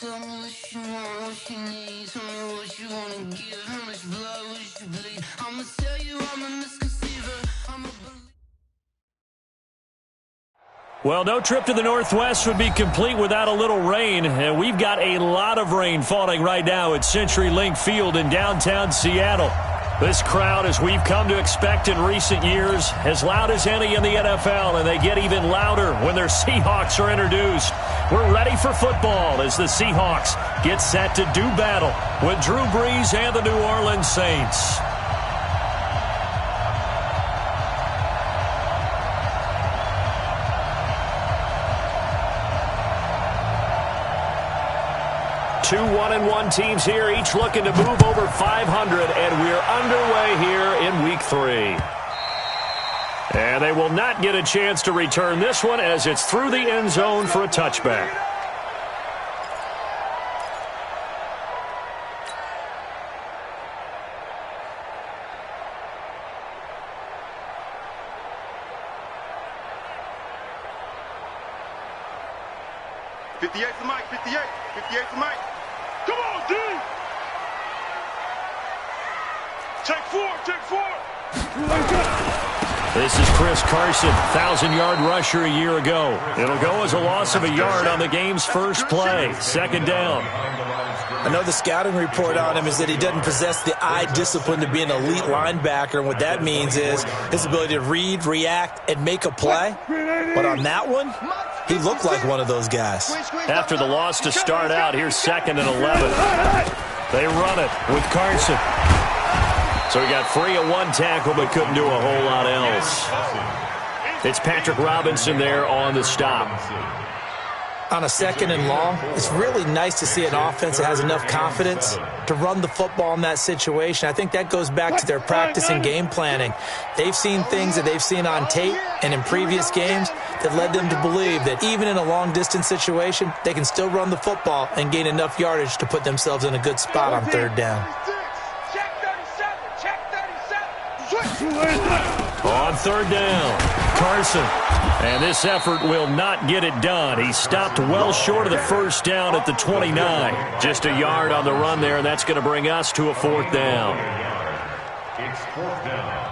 Tell me what you want, what you need. Tell me what you wanna give. How much blood would you bleed? I'ma tell you I'm a misconceiver. I'm a Well, no trip to the Northwest would be complete without a little rain, and we've got a lot of rain falling right now at CenturyLink Field in downtown Seattle. This crowd, as we've come to expect in recent years, as loud as any in the NFL, and they get even louder when their Seahawks are introduced. We're ready for football as the Seahawks get set to do battle with Drew Brees and the New Orleans Saints. Two 1-1 teams here, each looking to move over 500, and we're underway here in Week 3. And they will not get a chance to return this one as it's through the end zone for a touchback. To Mike, 58 to Mike. Come on, D! Take four. This is Chris Carson, 1,000-yard rusher a year ago. It'll go as a loss of a yard on the game's first play, second down. I know the scouting report on him is that he doesn't possess the eye discipline to be an elite linebacker, and what that means is his ability to read, react, and make a play. But on that one, he looked like one of those guys. After the loss to start out, here's 2nd and 11. They run it with Carson. So he got free of one tackle but couldn't do a whole lot else. It's Patrick Robinson there on the stop. On a 2nd and long, it's really nice to see an offense that has enough confidence to run the football in that situation. I think that goes back to their practice and game planning. They've seen things that they've seen on tape and in previous games that led them to believe that even in a long-distance situation, they can still run the football and gain enough yardage to put themselves in a good spot on 3rd down. On 3rd down, Carson. And this effort will not get it done. He stopped well short of the first down at the 29. Just a yard on the run there, and that's going to bring us to a 4th down. It's 4th down.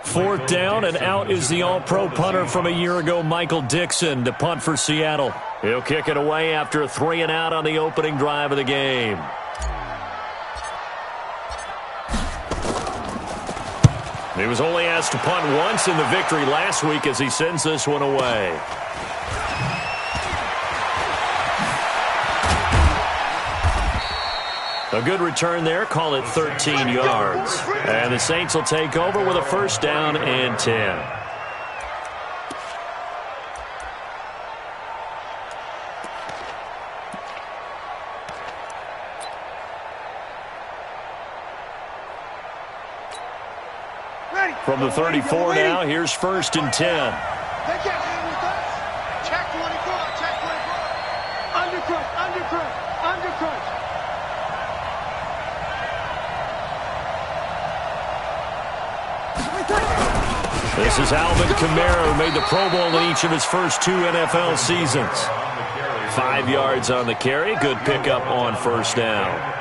Fourth down, and out is the all-pro punter from a year ago, Michael Dixon, to punt for Seattle. He'll kick it away after a 3-and-out on the opening drive of the game. He was only asked to punt once in the victory last week as he sends this one away. A good return there, call it 13 yards. And the Saints will take over with a 1st down and 10. From the 34 now, here's 1st and 10. They can't hang with us. Check 24. Undercrunch. This is Alvin Kamara, who made the Pro Bowl in each of his first 2 NFL seasons. 5 yards on the carry. Good pickup on 1st down.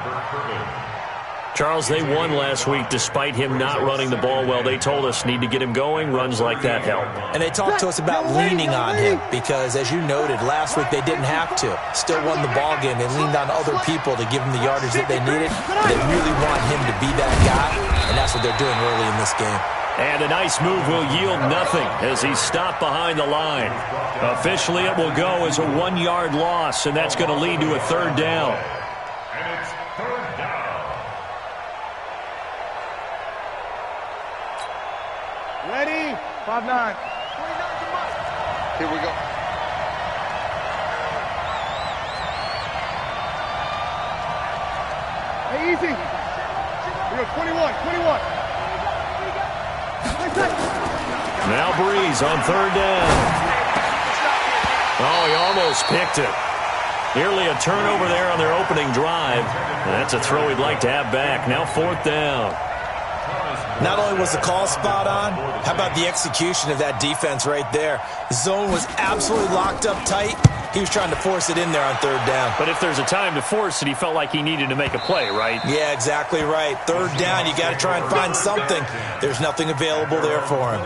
Charles, they won last week despite him not running the ball well. They told us need to get him going. Runs like that help. And they talked to us about leaning on him because, as you noted, last week they didn't have to. Still won the ball game. They leaned on other people to give them the yardage that they needed. They really want him to be that guy, and that's what they're doing early in this game. And a nice move will yield nothing as he's stopped behind the line. Officially, it will go as a 1-yard loss, and that's going to lead to a 3rd down. And it's 3rd down. Ready? 5-9. Here we go. Hey, easy. We go 21. Now Brees on 3rd down. Oh, he almost picked it. Nearly a turnover there on their opening drive. That's a throw he'd like to have back. Now 4th down. Not only was the call spot on, how about the execution of that defense right there? The zone was absolutely locked up tight. He was trying to force it in there on third down. But if there's a time to force it, he felt like he needed to make a play, right? Yeah, exactly right. Third down, you got to try and find something. There's nothing available there for him.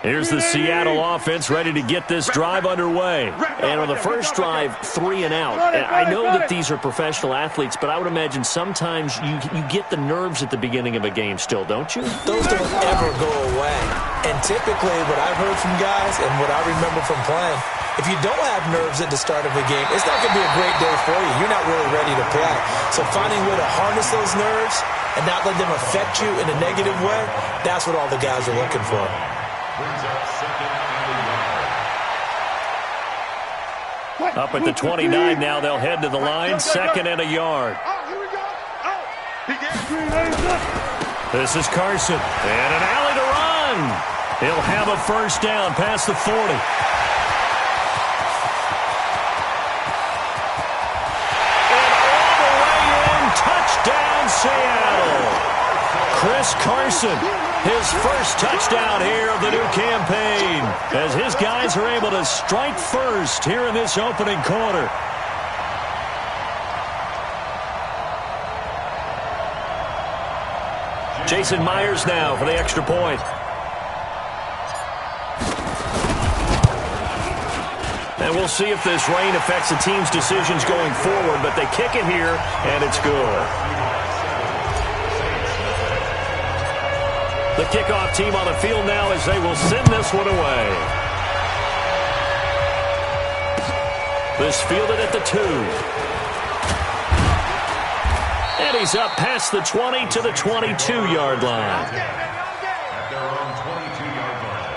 Here's the Seattle offense ready to get this drive underway. And on the first drive, 3 and out. And I know that these are professional athletes, but I would imagine sometimes you get the nerves at the beginning of a game still, don't you? Those don't ever go away. And typically what I've heard from guys and what I remember from playing, if you don't have nerves at the start of a game, it's not going to be a great day for you. You're not really ready to play. So finding a way to harness those nerves and not let them affect you in a negative way, that's what all the guys are looking for. Up at the 29 now, they'll head to the line, 2nd and a yard. This is Carson, and an alley to run. He'll have a first down past the 40. And all the way in, touchdown Seattle. Chris Carson, his first touchdown here of the new campaign, as his guys are able to strike first here in this opening quarter. Jason Myers now for the extra point. And we'll see if this rain affects the team's decisions going forward, but they kick it here, and it's good. The kickoff team on the field now as they will send this one away. This fielded at the 2. And he's up past the 20 to the 22-yard line. At their own 22-yard line.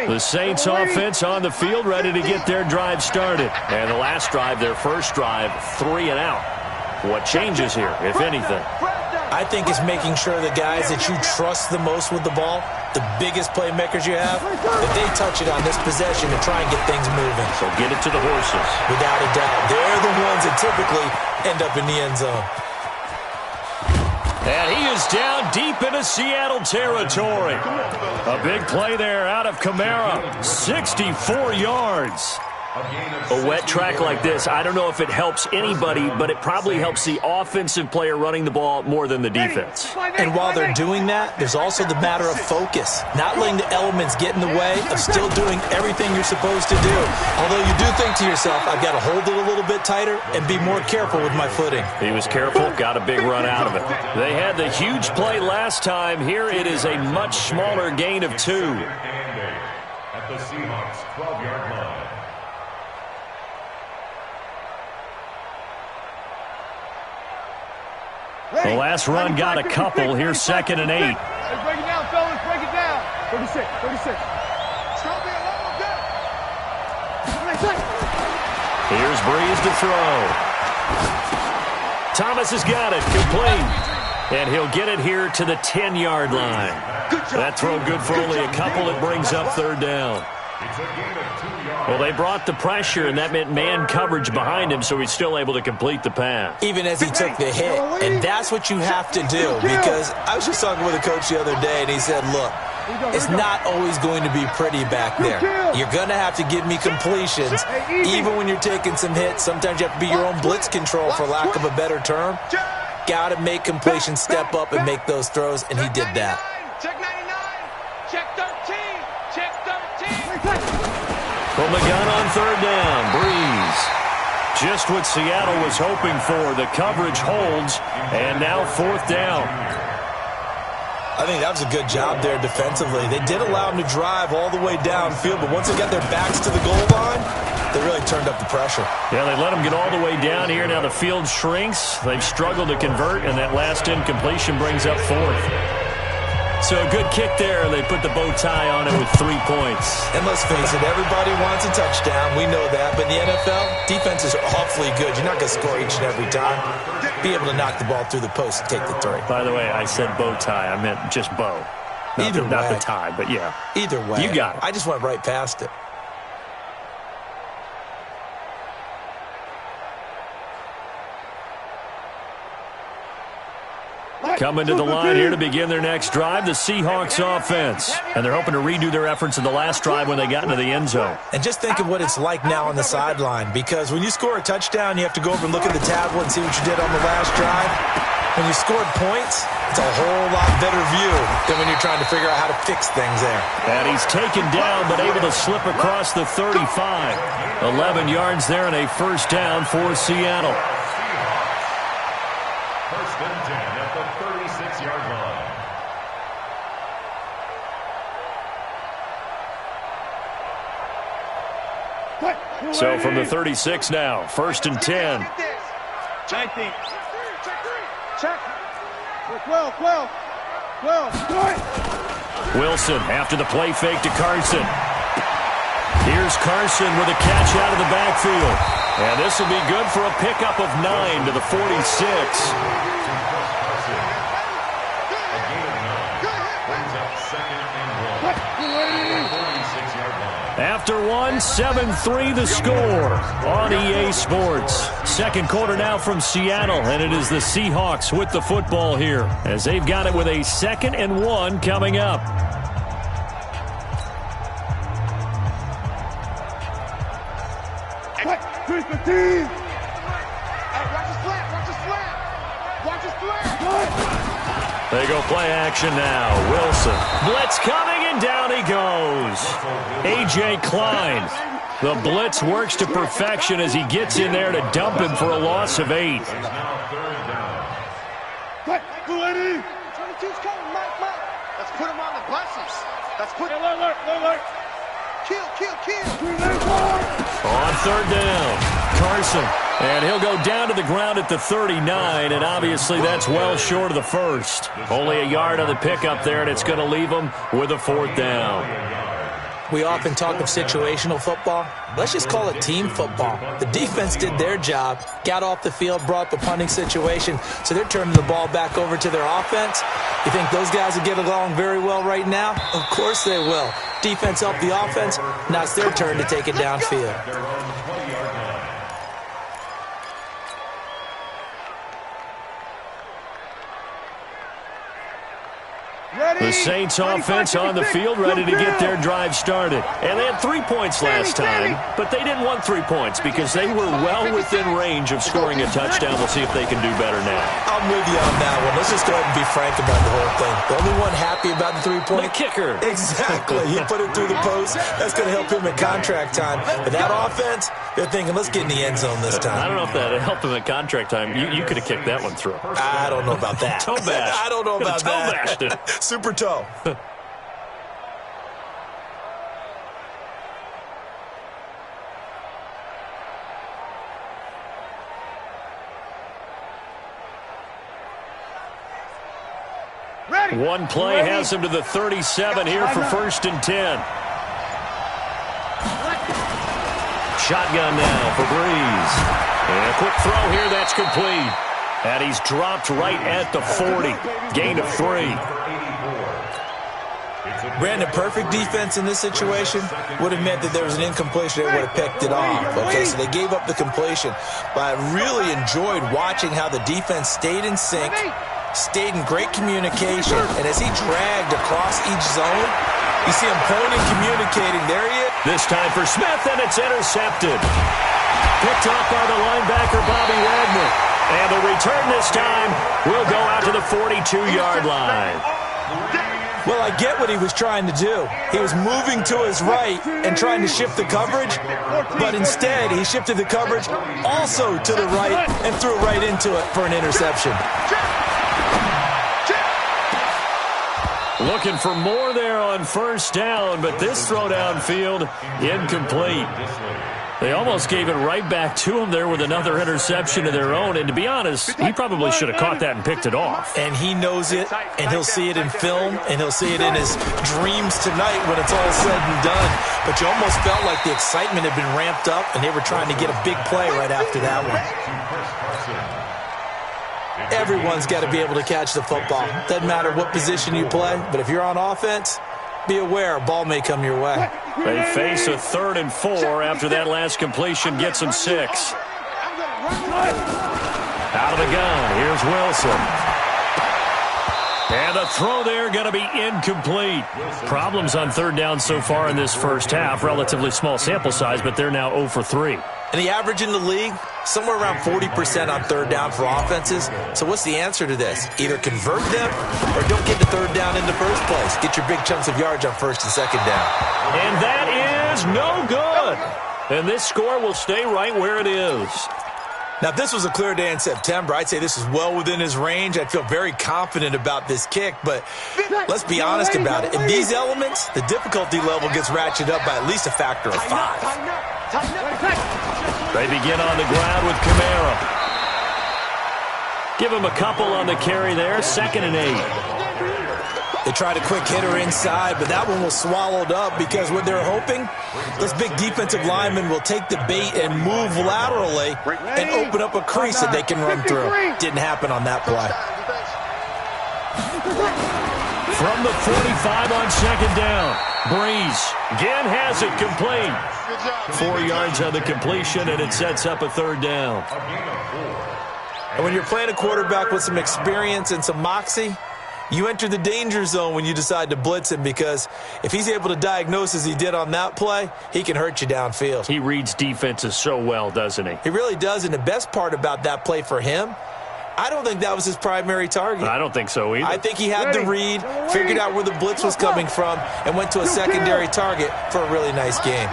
The Saints offense on the field ready to get their drive started. And the last drive, their first drive, 3 and out. What changes here, if anything? I think it's making sure the guys that you trust the most with the ball, the biggest playmakers you have, that they touch it on this possession to try and get things moving. So get it to the horses. Without a doubt. They're the ones that typically end up in the end zone. And he is down deep into Seattle territory. A big play there out of Kamara. 64 yards. A wet track like this, I don't know if it helps anybody, but it probably helps the offensive player running the ball more than the defense. And while they're doing that, there's also the matter of focus. Not letting the elements get in the way of still doing everything you're supposed to do. Although you do think to yourself, I've got to hold it a little bit tighter and be more careful with my footing. He was careful, got a big run out of it. They had the huge play last time. Here it is a much smaller gain of 2. At the Seahawks 12-yard line. The last run got a couple. Here's 2nd and 8. Let's break it down, fellas. Break it down. 36, 36. Here's Breeze to throw. Thomas has got it. Complete. And he'll get it here to the 10-yard line. That throw good for only a couple. It brings up 3rd down. Well, they brought the pressure, and that meant man coverage behind him, so he's still able to complete the pass. Even as he took the hit. And that's what you have to do, because I was just talking with a coach the other day, and he said, look, it's not always going to be pretty back there. You're going to have to give me completions, even when you're taking some hits. Sometimes you have to be your own blitz control, for lack of a better term. Got to make completions step up and make those throws, and he did that. Check 99. Check 13. Check 13. From the gun on 3rd down, Breeze. Just what Seattle was hoping for. The coverage holds, and now 4th down. I think that was a good job there defensively. They did allow him to drive all the way downfield, but once they got their backs to the goal line, they really turned up the pressure. Yeah, they let him get all the way down here. Now the field shrinks. They've struggled to convert, and that last incompletion brings up 4th. So a good kick there, and they put the bow tie on it with 3 points. And let's face it, everybody wants a touchdown. We know that. But in the NFL, defenses are awfully good. You're not going to score each and every time. Be able to knock the ball through the post and take the 3. By the way, I said bow tie. I meant just bow. Not the tie, but yeah. Either way. You got it. I just went right past it. Coming to the line here to begin their next drive, the Seahawks offense. And they're hoping to redo their efforts in the last drive when they got into the end zone. And just think of what it's like now on the sideline, because when you score a touchdown, you have to go over and look at the tablet and see what you did on the last drive. When you scored points, it's a whole lot better view than when you're trying to figure out how to fix things there. And he's taken down, but able to slip across the 35. 11 yards there and a first down for Seattle. First and 10 at the 36-yard line. So from the 36 now, first and 10. 19. Check. 12. Wilson after the play fake to Carson. Here's Carson with a catch out of the backfield. And this will be good for a pickup of 9 to the 46. After one, 7-3 the score on EA Sports. Second quarter now from Seattle, and it is the Seahawks with the football here as they've got it with a 2nd and 1 coming up. They go play action now. Wilson. Blitz coming, and down he goes. A.J. Klein. The blitz works to perfection as he gets in there to dump him for a loss of 8. Let's put him on the buses. Let's put him alert. Kill. On third down, Carson. And he'll go down to the ground at the 39, and obviously that's well short of the first. Only a yard on the pickup there, and it's going to leave him with a 4th down. We often talk of situational football. Let's just call it team football. The defense did their job, got off the field, brought up a punting situation, so they're turning the ball back over to their offense. You think those guys will get along very well right now? Of course they will. Defense helped the offense. Now it's their turn to take it downfield. The Saints offense on the field, ready to get their drive started. And they had 3 points last time, but they didn't want 3 points because they were well within range of scoring a touchdown. We'll see if they can do better now. I'm with you on that one. Let's just go ahead and be frank about the whole thing. The only one happy about the 3-point? The kicker. Exactly. He put it through the post. That's going to help him at contract time. But that offense, they're thinking, let's get in the end zone this time. I don't know if that helped him at contract time. You could have kicked that one through. I don't know about that. Toe bash. I don't know about that. Toe bashed it. Super toe. One play has him to the 37 here for first and 10. Shotgun now for Breeze. And a quick throw here, that's complete. And he's dropped right at the 40. Gain of 3. Brandon, perfect defense in this situation would have meant that there was an incompletion. They would have picked it off. Okay, so they gave up the completion. But I really enjoyed watching how the defense stayed in sync, stayed in great communication, and as he dragged across each zone, you see him pointing, communicating. There he is. This time for Smith, and it's intercepted. Picked off by the linebacker, Bobby Wagner. And the return this time will go out to the 42-yard line. Well, I get what he was trying to do. He was moving to his right and trying to shift the coverage, but instead he shifted the coverage also to the right and threw right into it for an interception. Looking for more there on first down, but this throw downfield incomplete. They almost gave it right back to him there with another interception of their own. And to be honest, he probably should have caught that and picked it off. And he knows it, and he'll see it in film, and he'll see it in his dreams tonight when it's all said and done. But you almost felt like the excitement had been ramped up, and they were trying to get a big play right after that one. Everyone's got to be able to catch the football. Doesn't matter what position you play, but if you're on offense, be aware a ball may come your way. They face a 3rd and 4 after that last completion gets them 6. Out of the gun, here's Wilson. And the throw there going to be incomplete. Problems on 3rd down so far in this first half. Relatively small sample size, but they're now 0 for 3. And the average in the league, somewhere around 40% on 3rd down for offenses. So what's the answer to this? Either convert them or don't get the 3rd down in the first place. Get your big chunks of yards on 1st and 2nd down. And that is no good. And this score will stay right where it is. Now, if this was a clear day in September, I'd say this is well within his range. I'd feel very confident about this kick, but let's be honest about it. In these elements, the difficulty level gets ratcheted up by at least a factor of 5. They begin on the ground with Kamara. Give him a couple on the carry there, 2nd and 8. They tried a quick hitter inside, but that one was swallowed up because what they're hoping, this big defensive lineman will take the bait and move laterally and open up a crease that they can run through. Didn't happen on that play. From the 45 on 2nd down, Breeze again has it complete. 4 yards on the completion, and it sets up a 3rd down. And when you're playing a quarterback with some experience and some moxie, you enter the danger zone when you decide to blitz him, because if he's able to diagnose as he did on that play, he can hurt you downfield. He reads defenses so well, doesn't he? He really does, and the best part about that play for him, I don't think that was his primary target. I don't think so either. I think he had the read, figured out where the blitz was coming from, and went to a secondary target for a really nice game.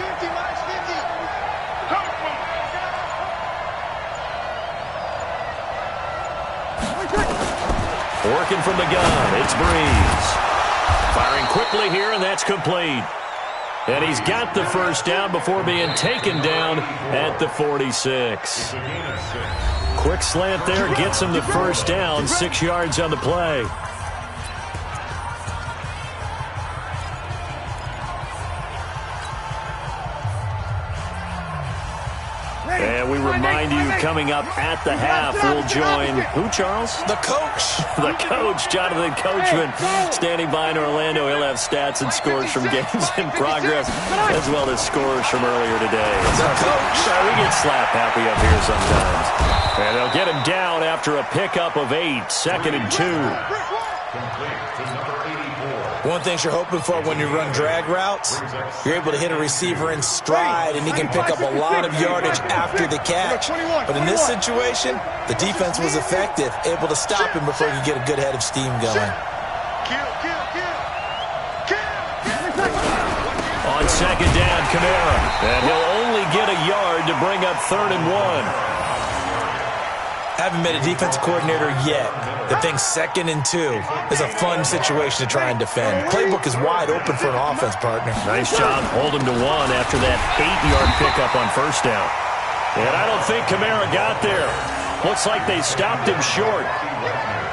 Working from the gun, it's Breeze. Firing quickly here, and that's complete. And he's got the 1st down before being taken down at the 46. Quick slant there, gets him the 1st down, 6 yards on the play. And we remind you, coming up at the half, we'll join who, Charles? The coach. The coach, Jonathan Coachman, standing by in Orlando. He'll have stats and scores from games in progress, as well as scores from earlier today. The coach. We get slap happy up here sometimes. And they'll get him down after a pickup of 8, 2nd and 2. One thing you're hoping for when you run drag routes, you're able to hit a receiver in stride, and he can pick up a lot of yardage after the catch. But in this situation, the defense was effective, able to stop him before he could get a good head of steam going. On 2nd down, Kamara. And he'll only get a yard to bring up 3rd and 1. Haven't met a defensive coordinator yet that thinks 2nd and 2 is a fun situation to try and defend. Playbook is wide open for an offense, partner. Nice job holding to 1 after that 8-yard pickup on 1st down. And I don't think Kamara got there. Looks like they stopped him short.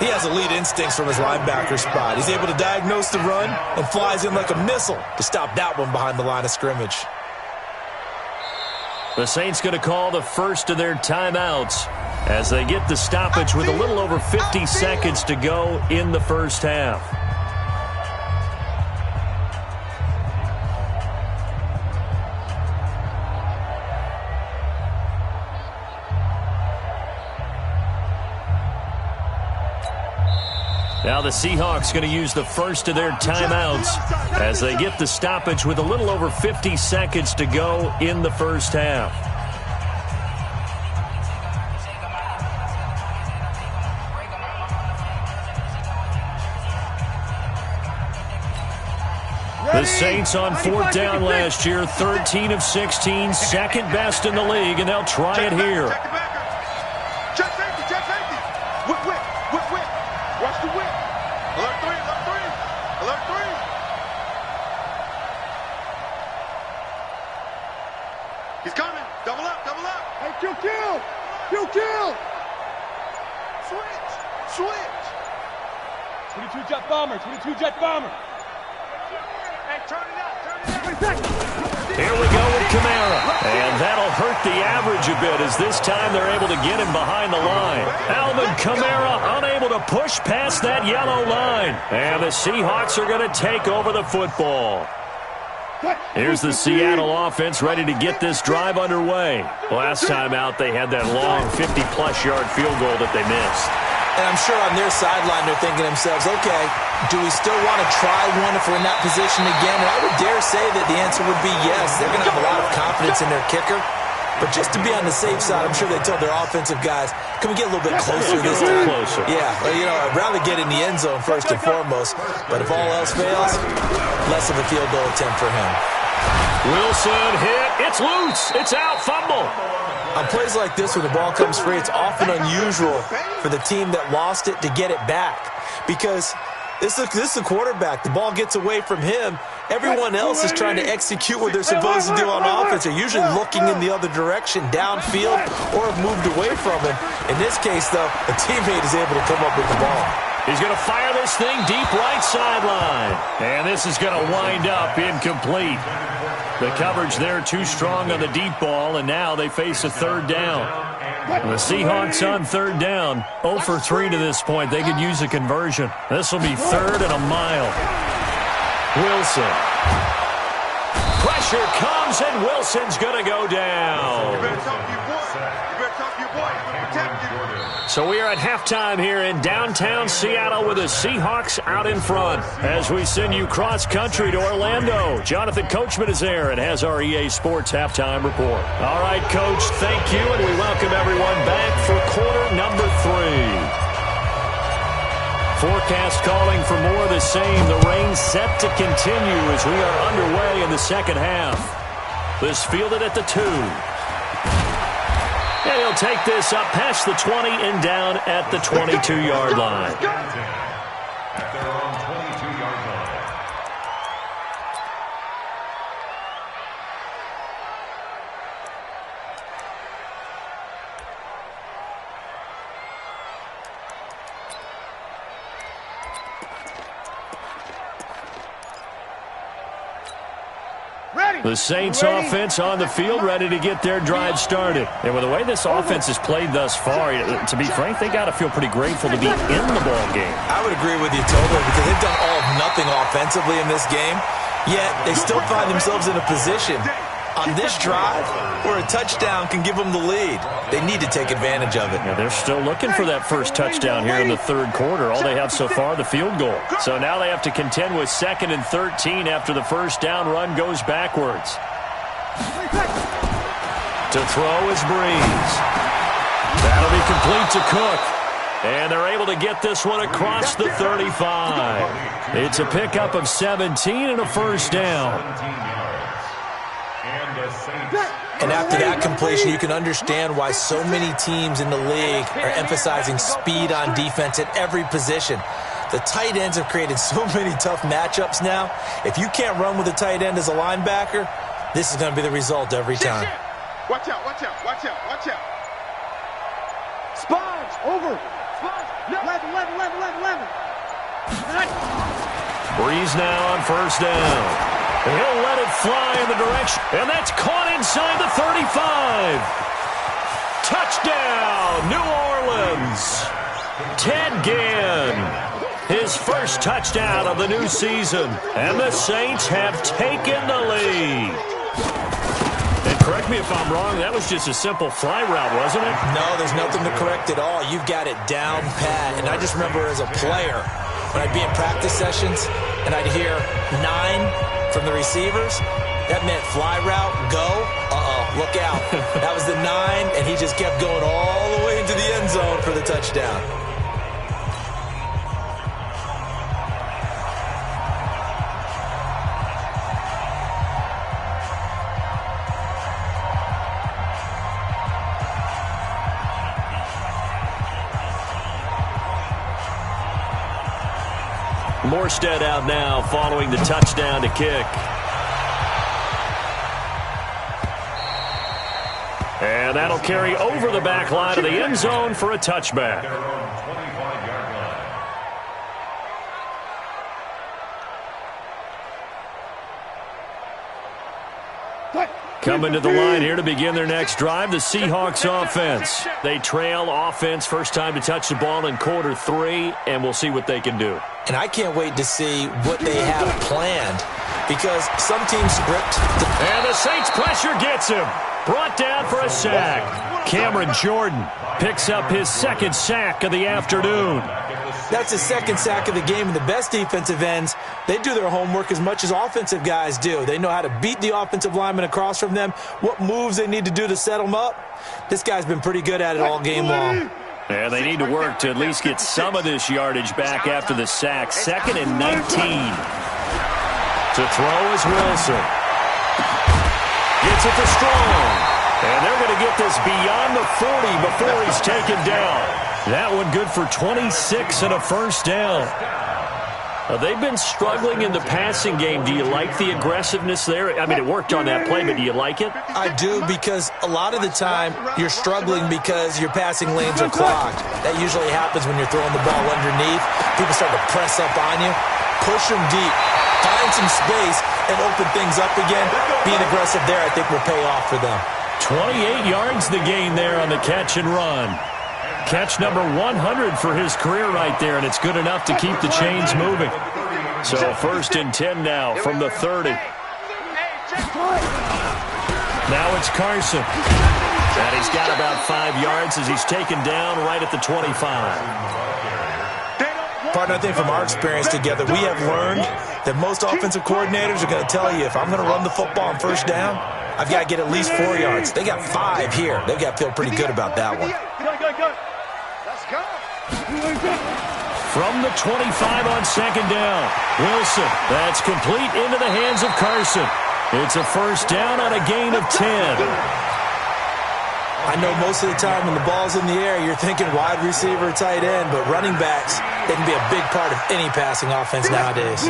He has elite instincts from his linebacker spot. He's able to diagnose the run and flies in like a missile to stop that one behind the line of scrimmage. The Saints going to call the first of their timeouts as they get the stoppage with a little over 50 seconds to go in the first half. Now the Seahawks going to use the first of their timeouts as they get the stoppage with a little over 50 seconds to go in the first half. The Saints on 4th down last year, 13 of 16, second best in the league, and they'll try it here. Check safety, check safety. Whip, whip, whip, whip. Watch the whip. Alert 3, alert 3, alert 3. He's coming. Double up, double up. Hey, kill. Kill. Switch. 22 jet bomber. Hey, turn it up. Here we go with Kamara. And that'll hurt the average a bit as this time they're able to get him behind the line. Alvin Kamara unable to push past that yellow line. And the Seahawks are going to take over the football. Here's the Seattle offense ready to get this drive underway. Last time out, they had that long 50-plus yard field goal that they missed. And I'm sure on their sideline they're thinking to themselves, okay, do we still want to try one if we're in that position again? And I would dare say that the answer would be yes. They're going to have a lot of confidence in their kicker. But just to be on the safe side, I'm sure they told their offensive guys, can we get a little bit closer this time? Closer. Yeah, well, I'd rather get in the end zone first and foremost. But if all else fails, less of a field goal attempt for him. Wilson hit. It's loose. It's out. Fumble. On plays like this where the ball comes free, it's often unusual for the team that lost it to get it back. Because this is the quarterback. The ball gets away from him. Everyone else is trying to execute what they're supposed to do on offense. They're usually looking in the other direction, downfield, or have moved away from him. In this case, though, a teammate is able to come up with the ball. He's going to fire this thing deep right sideline. And this is going to wind up incomplete. The coverage there too strong on the deep ball, and now they face a third down. The Seahawks on third down, 0 for 3 to this point. They could use a conversion. This will be 3rd and a mile. Wilson. Pressure comes, and Wilson's going to go down. You better talk to your boy. Protect him. So we are at halftime here in downtown Seattle with the Seahawks out in front. As we send you cross-country to Orlando, Jonathan Coachman is there and has our EA Sports halftime report. All right, Coach, thank you, and we welcome everyone back for quarter number 3. Forecast calling for more of the same. The rain set to continue as we are underway in the second half. This fielded at the 2. And he'll take this up past the 20 and down at the 22-yard line. At their own 22-yard line. The Saints offense on the field ready to get their drive started. And with the way this offense has played thus far, to be frank, they got to feel pretty grateful to be in the ball game. I would agree with you totally because they've done all of nothing offensively in this game, yet they still find themselves in a position on this drive where a touchdown can give them the lead. They need to take advantage of it. Yeah, they're still looking for that first touchdown here in the third quarter. All they have so far, the field goal. So now they have to contend with 2nd and 13 after the first down run goes backwards. To throw is Breeze. That'll be complete to Cook. And they're able to get this one across the 35. It's a pickup of 17 and a first down. And after that completion, you can understand why so many teams in the league are emphasizing speed on defense at every position. The tight ends have created so many tough matchups now. If you can't run with a tight end as a linebacker, this is going to be the result every time. Watch out. Sponge, over. Sponge, 11. Breeze now on first down. He'll let it fly in the direction, and that's caught inside the 35. Touchdown, New Orleans. Ted Ginn, his first touchdown of the new season, and the Saints have taken the lead. And correct me if I'm wrong, that was just a simple fly route, wasn't it? No, there's nothing to correct at all. You've got it down pat. And I just remember as a player, when I'd be in practice sessions, and I'd hear 9 from the receivers, that meant fly route, go, look out. That was the 9, and he just kept going all the way into the end zone for the touchdown. Morstead out now following the touchdown to kick. And that'll carry over the back line of the end zone for a touchback. Their own 25-yard line. Coming to the line here to begin their next drive, the Seahawks offense. They trail offense first time to touch the ball in quarter 3, and we'll see what they can do. And I can't wait to see what they have planned, because some teams script. And the Saints pressure gets him. Brought down for a sack. Cameron Jordan picks up his second sack of the afternoon. That's his second sack of the game, and the best defensive ends, they do their homework as much as offensive guys do. They know how to beat the offensive lineman across from them, what moves they need to do to set them up. This guy's been pretty good at it all game long. Yeah, they need to work to at least get some of this yardage back after the sack. 2nd and 19. To throw is Wilson. Gets it to Strong. And they're going to get this beyond the 40 before he's taken down. That one good for 26 and a first down. They've been struggling in the passing game. Do you like the aggressiveness there? I mean, it worked on that play, but do you like it? I do, because a lot of the time you're struggling because your passing lanes are clogged. That usually happens when you're throwing the ball underneath. People start to press up on you. Push them deep. Find some space and open things up again. Being aggressive there, I think, will pay off for them. 28 yards the gain there on the catch and run. Catch number 100 for his career right there, and it's good enough to keep the chains moving. So 1st and 10 now from the 30. Now it's Carson. And he's got about 5 yards as he's taken down right at the 25. Partner, I think from our experience together, we have learned that most offensive coordinators are going to tell you, if I'm going to run the football on first down, I've got to get at least 4 yards. They got 5 here. They've got to feel pretty good about that one. Let's go. From the 25 on 2nd down, Wilson. That's complete into the hands of Carson. It's a first down on a gain of 10. I know most of the time when the ball's in the air, you're thinking wide receiver, tight end, but running backs, they can be a big part of any passing offense nowadays.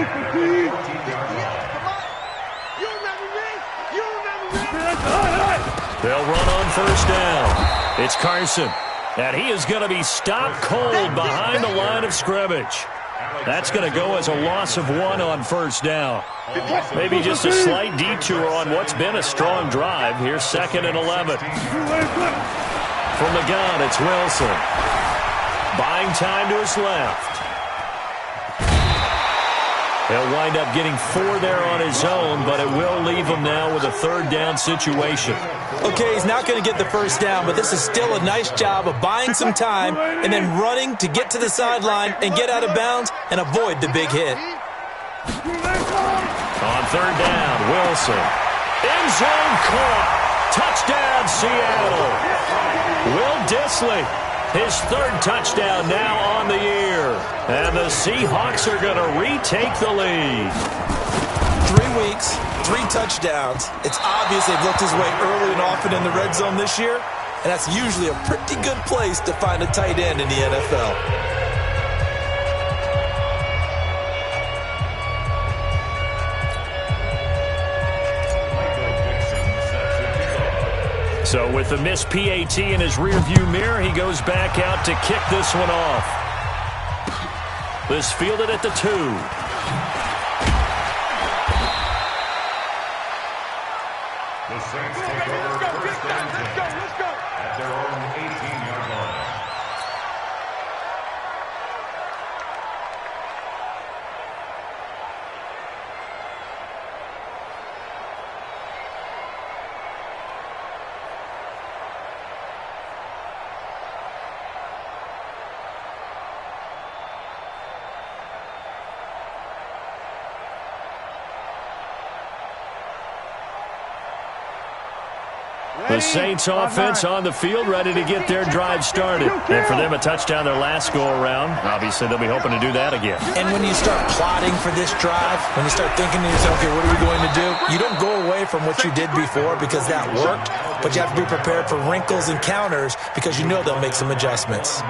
They'll run on first down. It's Carson. And he is going to be stopped cold behind the line of scrimmage. That's going to go as a loss of 1 on first down. Maybe just a slight detour on what's been a strong drive. Here's 2nd and 11. From the gun, it's Wilson. Buying time to his left. He'll wind up getting 4 there on his own, but it will leave him now with a 3rd down situation. Okay, he's not going to get the first down, but this is still a nice job of buying some time and then running to get to the sideline and get out of bounds and avoid the big hit. On 3rd down, Wilson. End zone caught. Touchdown, Seattle. Will Dissly, his 3rd touchdown now on the year. And the Seahawks are going to retake the lead. 3 weeks, 3 touchdowns. It's obvious they've looked his way early and often in the red zone this year, and that's usually a pretty good place to find a tight end in the NFL. So with the missed PAT in his rearview mirror, he goes back out to kick this one off. This fielded at the 2. The Saints take over 1st and 10 at their own 18-yard line. The Saints offense on the field, ready to get their drive started. And for them, a touchdown their last go-around. Obviously, they'll be hoping to do that again. And when you start plotting for this drive, when you start thinking to yourself, okay, what are we going to do? You don't go away from what you did before because that worked, but you have to be prepared for wrinkles and counters because you know they'll make some adjustments.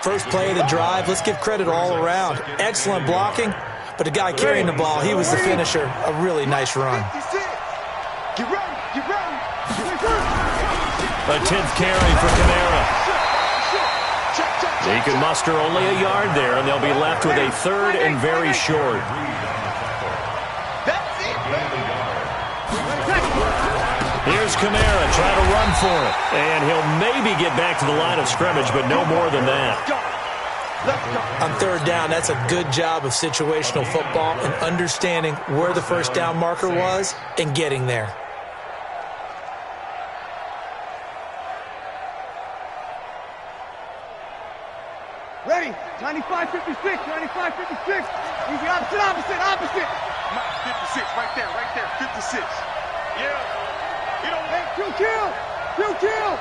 First play of the drive, let's give credit all around. Excellent blocking, but the guy carrying the ball, he was the finisher. A really nice run. Get ready. Get ready. A 10th carry for Kamara. He can muster only a yard there, and they'll be left with a 3rd and very short. Here's Kamara trying to run for it. And he'll maybe get back to the line of scrimmage, but no more than that. On 3rd down, that's a good job of situational football and understanding where the first down marker was and getting there. Ready? 95-56, 95-56. Easy, opposite. 56, right there, 56. Yeah. Hey, two kill.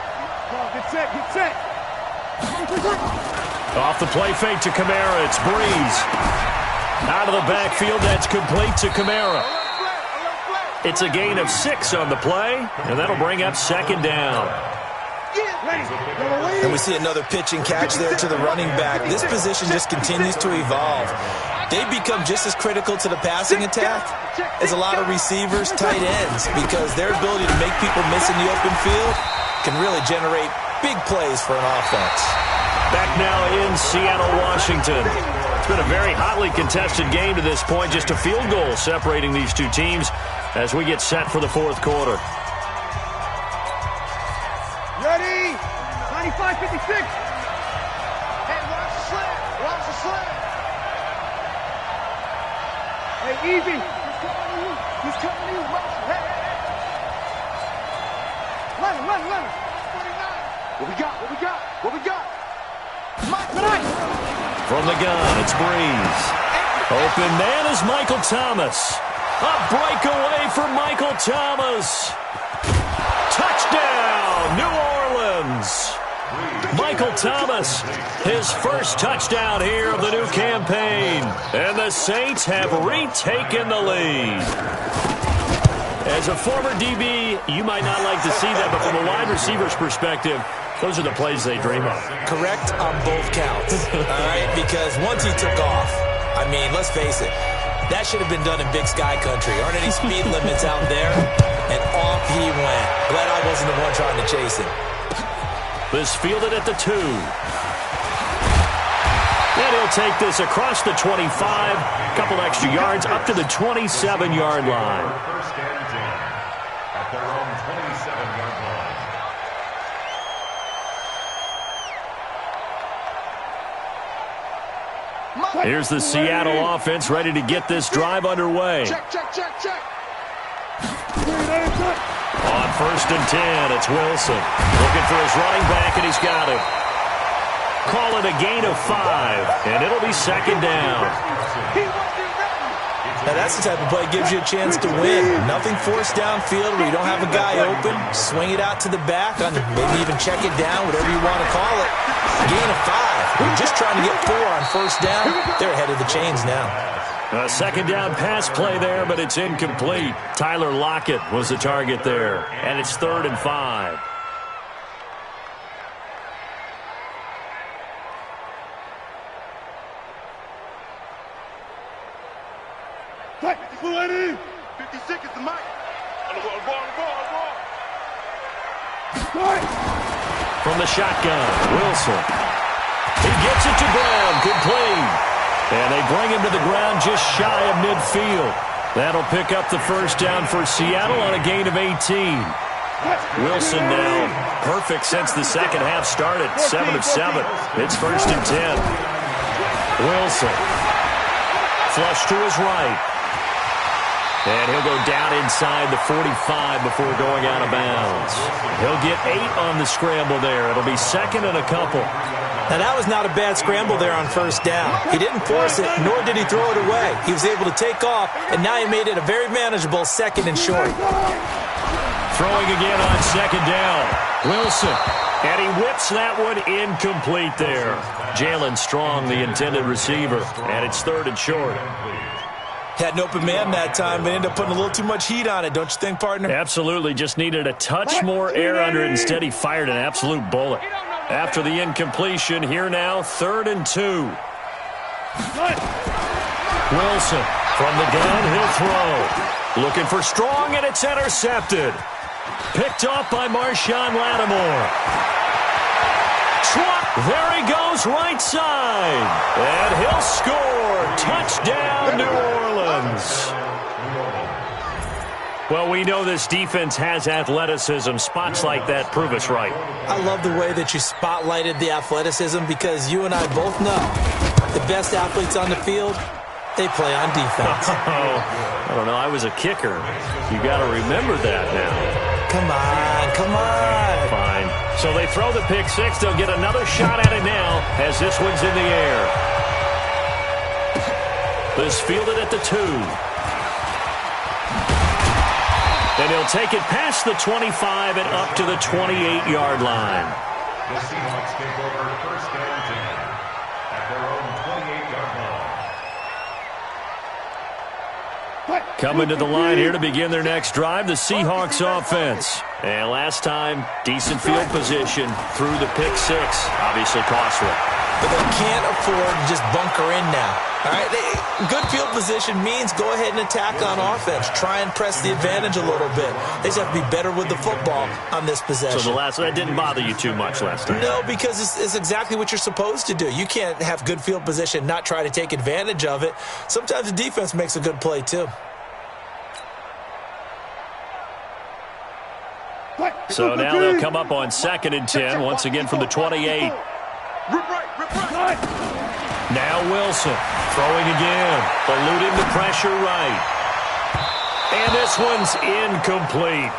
Oh, get set. Off the play fake to Kamara, it's Breeze. Out of the backfield, that's complete to Kamara. It's a gain of 6 on the play, and that'll bring up 2nd down. And we see another pitch and catch there to the running back. This position just continues to evolve. They become just as critical to the passing attack as a lot of receivers, tight ends, because their ability to make people miss in the open field can really generate big plays for an offense. Back now in Seattle, Washington. It's been a very hotly contested game to this point. Just a field goal separating these two teams as we get set for the 4th quarter. Ready? 95-56. Hey, watch the slant. Hey, easy. He's coming to you. Hey. Run. What we got? From the gun, it's Breeze. Open man is Michael Thomas. A breakaway for Michael Thomas. Touchdown, New Orleans. Michael Thomas, his first touchdown here of the new campaign. And the Saints have retaken the lead. As a former DB, you might not like to see that, but from a wide receiver's perspective, those are the plays they dream of. Correct on both counts, all right? Because once he took off, I mean, let's face it, that should have been done in Big Sky Country. Aren't any speed limits out there? And off he went. Glad I wasn't the one trying to chase him. This fielded at the 2. And he'll take this across the 25, a couple extra yards, up to the 27-yard line. First and 10 at their own 27-yard line. Here's the Seattle offense ready to get this drive underway. Check. On 1st and 10, it's Wilson. Looking for his running back, and he's got him. Call it a gain of 5, and it'll be 2nd down. Now that's the type of play that gives you a chance to win. Nothing forced downfield where you don't have a guy open. Swing it out to the back, maybe even check it down, whatever you want to call it. Gain of 5. We're just trying to get 4 on 1st down. They're ahead of the chains now. A 2nd down pass play there, but it's incomplete. Tyler Lockett was the target there, and it's 3rd and 5. Ready? 56 is the mic. On the ball. From the shotgun, Wilson. He gets it to ground, complete. And they bring him to the ground just shy of midfield. That'll pick up the 1st down for Seattle on a gain of 18. Wilson now perfect since the 2nd half started, 7 of 7. It's 1st and 10. Wilson. Flush to his right. And he'll go down inside the 45 before going out of bounds. He'll get 8 on the scramble there. It'll be 2nd and a couple. Now, that was not a bad scramble there on 1st down. He didn't force it, nor did he throw it away. He was able to take off, and now he made it a very manageable 2nd and short. Throwing again on 2nd down. Wilson. And he whips that one incomplete there. Jalen Strong, the intended receiver. And it's 3rd and short. Had an open man that time, but ended up putting a little too much heat on it, don't you think, partner? Absolutely. Just needed a touch more air under it. Instead, he fired an absolute bullet. After the incompletion, here now, 3rd and 2. Wilson from the gun, he'll throw. Looking for Strong, and it's intercepted. Picked off by Marshawn Lattimore. There he goes, right side. And he'll score. Touchdown, New Orleans. Well, we know this defense has athleticism. Spots like that prove us right. I love the way that you spotlighted the athleticism because you and I both know the best athletes on the field, they play on defense. I don't know. I was a kicker. You got to remember that now. Come on, come on. Fine. So they throw the pick six. They'll get another shot at it now as this one's in the air. This fielded at the 2. And he'll take it past the 25 and up to the 28-yard line. The Seahawks take over first and 10 at their own 28-yard line. Coming to the line here to begin their next drive, the Seahawks offense. And last time, decent field position through the pick six. Obviously costly. But they can't afford to just bunker in now. All right, good field position means go ahead and attack on offense. Try and press the advantage a little bit. They just have to be better with the football on this possession. So that didn't bother you too much last time? No, because it's exactly what you're supposed to do. You can't have good field position, not try to take advantage of it. Sometimes the defense makes a good play too. So now they'll come up on 2nd and 10, once again from the 28. Now Wilson throwing again, eluding the pressure right. And this one's incomplete.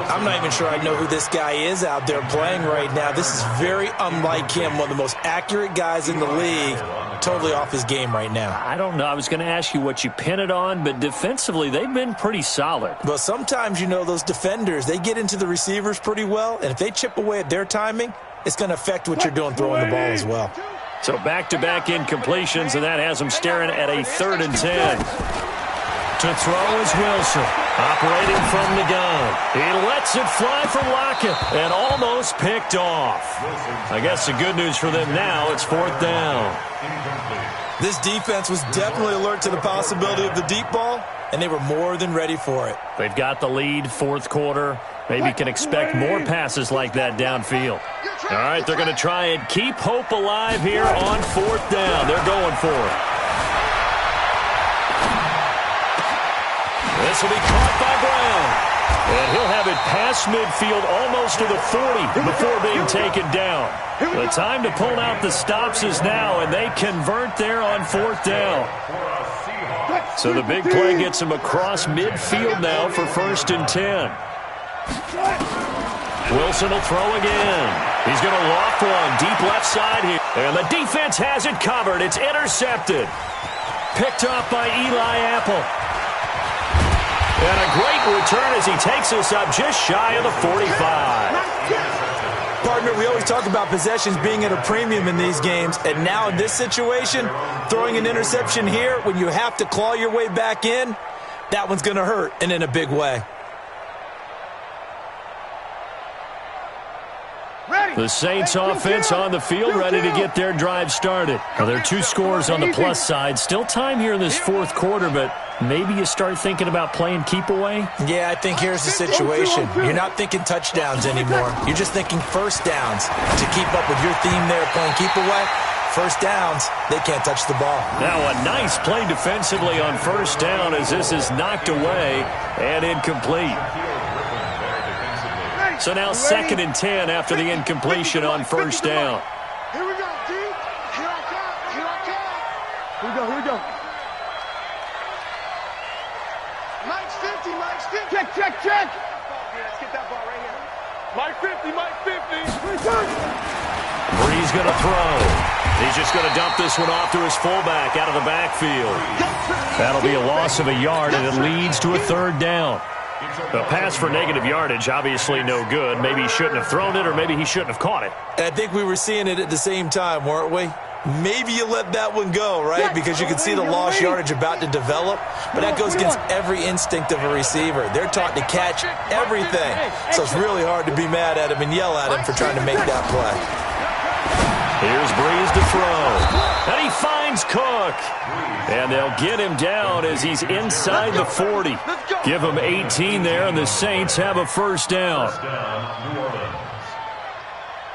I'm not even sure I know who this guy is out there playing right now. This is very unlike him, one of the most accurate guys in the league. Totally off his game right now. I don't know. I was going to ask you what you pin it on, but defensively, they've been pretty solid. Well, sometimes, those defenders, they get into the receivers pretty well, and if they chip away at their timing, it's going to affect what you're doing throwing the ball as well. So back-to-back incompletions, and that has them staring at a 3rd and 10. To throw is Wilson, operating from the gun. He lets it fly from Lockett and almost picked off. I guess the good news for them now, it's 4th down. This defense was definitely alert to the possibility of the deep ball, and they were more than ready for it. They've got the lead, 4th quarter. Maybe can expect more passes like that downfield. All right, they're going to try and keep hope alive here on 4th down. They're going for it. This will be caught by Brown. And he'll have it past midfield almost to the 40 before being taken down. The time to pull out the stops is now, and they convert there on 4th down. So the big play gets them across midfield now for 1st and 10. Wilson will throw again. He's going to loft one deep left side here. And the defense has it covered. It's intercepted. Picked off by Eli Apple. And a great return as he takes us up just shy of the 45. Partner, we always talk about possessions being at a premium in these games. And now in this situation, throwing an interception here when you have to claw your way back in, that one's going to hurt, and in a big way. The Saints offense on the field, ready to get their drive started. Now, there are 2 scores on the plus side. Still time here in this 4th quarter, but maybe you start thinking about playing keep away? Yeah, I think here's the situation. You're not thinking touchdowns anymore. You're just thinking first downs. To keep up with your theme there playing keep away, first downs, they can't touch the ball. Now a nice play defensively on 1st down as this is knocked away and incomplete. So now 2nd and 10 after the incompletion on 1st down. Here we go, D. Here I come. Here I come. Here we go. Here we go. Mike's 50. Mike's 50. Check, check, check. Let's get that ball right here. Mike 50. Mike 50. Bree's going to throw. He's just going to dump this one off to his fullback out of the backfield. That'll be a loss of a yard, and it leads to a 3rd down. A pass for negative yardage, obviously no good. Maybe he shouldn't have thrown it, or maybe he shouldn't have caught it. And I think we were seeing it at the same time, weren't we? Maybe you let that one go, right? Because you can see the lost yardage about to develop. But that goes against every instinct of a receiver. They're taught to catch everything. So it's really hard to be mad at him and yell at him for trying to make that play. Here's Breeze to throw. And he finds Cook. And they'll get him down as he's inside the 40. Give him 18 there, and the Saints have a first down.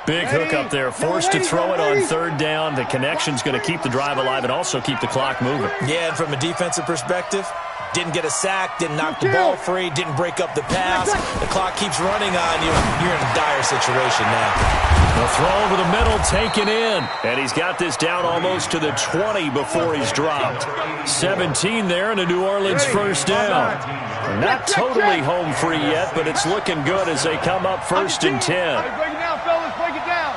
Big hook up there, forced to throw it on third down. The connection's going to keep the drive alive and also keep the clock moving. Yeah, and from a defensive perspective, didn't get a sack, didn't knock the ball free, didn't break up the pass. The clock keeps running on you. You're in a dire situation now. The throw over the middle taken in. And he's got this down almost to the 20 before he's dropped. 17 there and a New Orleans first down. Not totally home free yet, but it's looking good as they come up first and 10. Break it down, fellas. Break it down.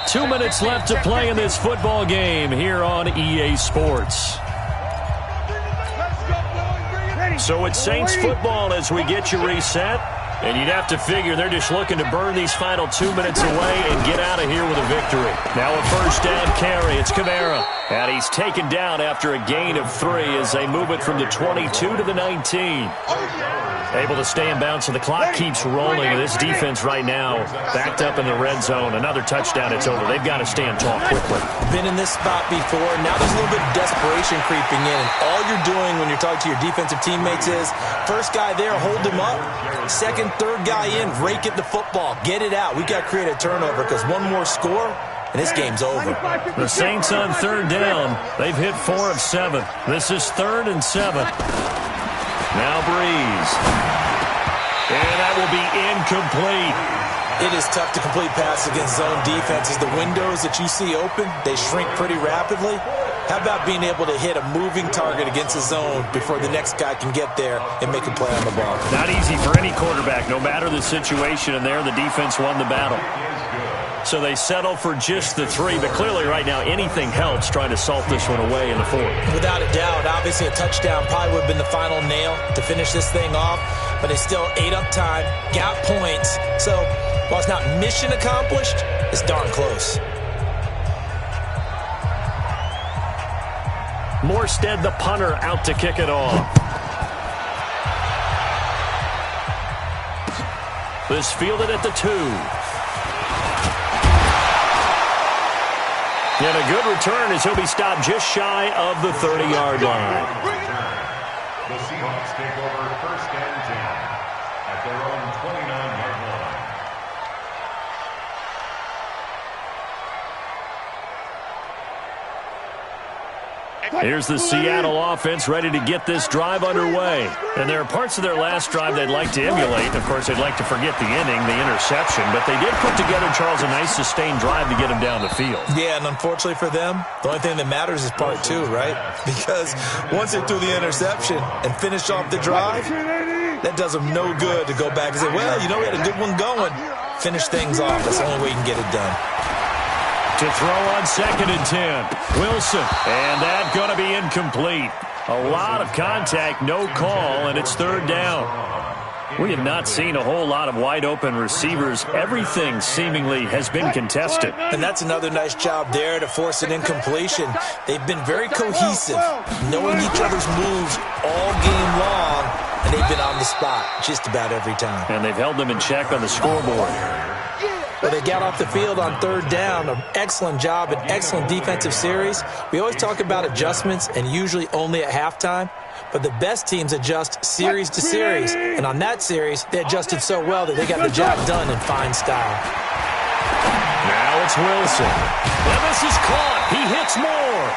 2 minutes left to play in this football game here on EA Sports. So it's Saints football as we get you reset. And you'd have to figure they're just looking to burn these final 2 minutes away and get out of here with a victory. Now a first down carry. It's Kamara. And he's taken down after a gain of 3 as they move it from the 22 to the 19. Able to stay in bounds, so the clock keeps rolling. This defense right now backed up in the red zone. Another touchdown, it's over. They've got to stand tall quickly. Been in this spot before. Now there's a little bit of desperation creeping in. And all you're doing when you're talking to your defensive teammates is, first guy there, hold him up. Second, third guy in, rake at the football. Get it out. We've got to create a turnover because one more score, and this game's over. The Saints on third down. They've hit 4 of 7. This is 3rd and 7. Now Breeze. And that will be incomplete. It is tough to complete passes against zone defenses. The windows that you see open, they shrink pretty rapidly. How about being able to hit a moving target against a zone before the next guy can get there and make a play on the ball? Not easy for any quarterback, no matter the situation, and there the defense won the battle. So they settle for just the 3, but clearly right now anything helps trying to salt this one away in the 4th. Without a doubt, obviously a touchdown probably would have been the final nail to finish this thing off, but it's still ate up time, got points. So while it's not mission accomplished, it's darn close. Morstead, the punter, out to kick it off. This fielded at the 2. And a good return as he'll be stopped just shy of the 30-yard line. The Seahawks take over first and 10 at their own 29-yard line. Here's the Seattle offense ready to get this drive underway. And there are parts of their last drive they'd like to emulate. Of course, they'd like to forget the inning, the interception. But they did put together, Charles, a nice sustained drive to get him down the field. Yeah, and unfortunately for them, the only thing that matters is part 2, right? Because once they threw the interception and finished off the drive, that does them no good to go back and say, well, you know, we had a good one going. Finish things off. That's the only way you can get it done. To throw on 2nd and 10. Wilson. And that's going to be incomplete. A lot of contact, no call, and it's 3rd down. We have not seen a whole lot of wide-open receivers. Everything seemingly has been contested. And that's another nice job there to force an incompletion. They've been very cohesive, knowing each other's moves all game long, and they've been on the spot just about every time. And they've held them in check on the scoreboard. But they got off the field on 3rd down. An excellent job, an excellent defensive series. We always talk about adjustments, and usually only at halftime. But the best teams adjust series to series. And on that series, they adjusted so well that they got the job done in fine style. Now it's Wilson. And this is caught. He hits more.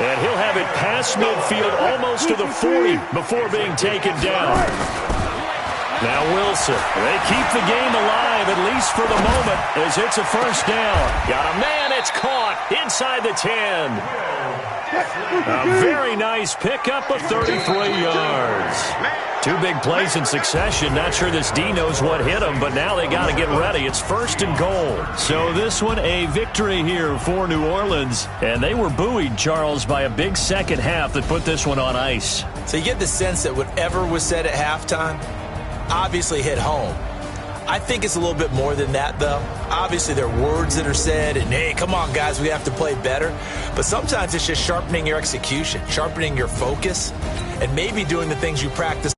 And he'll have it past midfield almost to the 40 before being taken down. Now Wilson, they keep the game alive, at least for the moment, as it's a first down. Got a man, it's caught inside the 10. A very nice pickup of 33 yards. 2 big plays in succession. Not sure this D knows what hit him, but now they got to get ready. It's 1st and goal. So this one a victory here for New Orleans. And they were buoyed, Charles, by a big second half that put this one on ice. So you get the sense that whatever was said at halftime obviously hit home. I think it's a little bit more than that, though. Obviously, there are words that are said, and, hey, come on, guys, we have to play better. But sometimes it's just sharpening your execution, sharpening your focus, and maybe doing the things you practice